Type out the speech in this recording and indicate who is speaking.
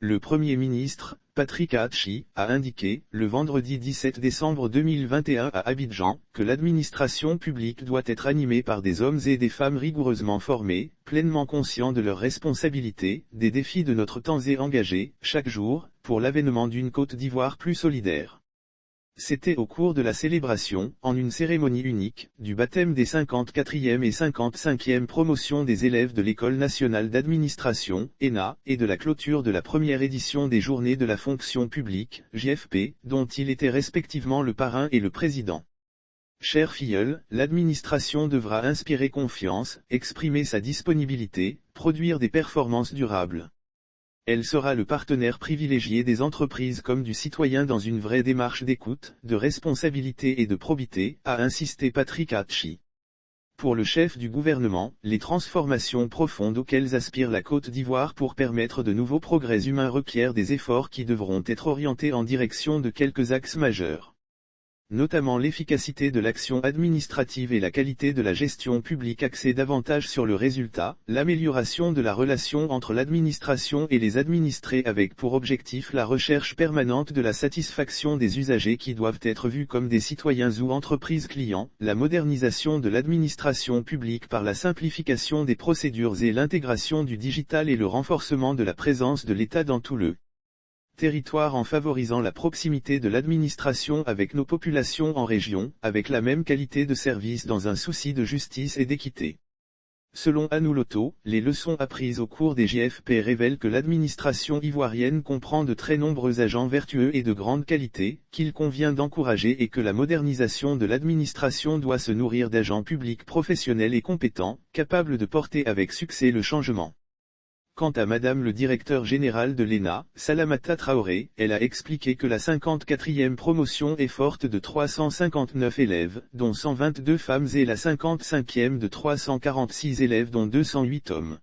Speaker 1: le Premier ministre, Patrick Hachi, a indiqué, le vendredi 17 décembre 2021 à Abidjan, que l'administration publique doit être animée par des hommes et des femmes rigoureusement formés, pleinement conscients de leurs responsabilités, des défis de notre temps et engagés, chaque jour, pour l'avènement d'une Côte d'Ivoire plus solidaire. C'était au cours de la célébration, en une cérémonie unique, du baptême des 54e et 55e promotions des élèves de l'École nationale d'administration, ENA, et de la clôture de la première édition des Journées de la fonction publique, JFP, dont il était respectivement le parrain et le président. Cher filleul, l'administration devra inspirer confiance, exprimer sa disponibilité, produire des performances durables. Elle sera le partenaire privilégié des entreprises comme du citoyen dans une vraie démarche d'écoute, de responsabilité et de probité, a insisté Patrick Hachi. Pour le chef du gouvernement, les transformations profondes auxquelles aspire la Côte d'Ivoire pour permettre de nouveaux progrès humains requièrent des efforts qui devront être orientés en direction de quelques axes majeurs. Notamment l'efficacité de l'action administrative et la qualité de la gestion publique axée davantage sur le résultat, l'amélioration de la relation entre l'administration et les administrés avec pour objectif la recherche permanente de la satisfaction des usagers qui doivent être vus comme des citoyens ou entreprises clients, la modernisation de l'administration publique par la simplification des procédures et l'intégration du digital et le renforcement de la présence de l'État dans tout le territoire en favorisant la proximité de l'administration avec nos populations en région, avec la même qualité de service dans un souci de justice et d'équité. Selon Anouloto, les leçons apprises au cours des JFP révèlent que l'administration ivoirienne comprend de très nombreux agents vertueux et de grande qualité, qu'il convient d'encourager et que la modernisation de l'administration doit se nourrir d'agents publics professionnels et compétents, capables de porter avec succès le changement. Quant à Madame le directeur général de l'ENA, Salamata Traoré, elle a expliqué que la 54e promotion est forte de 359 élèves, dont 122 femmes et la 55e de 346 élèves dont 208 hommes.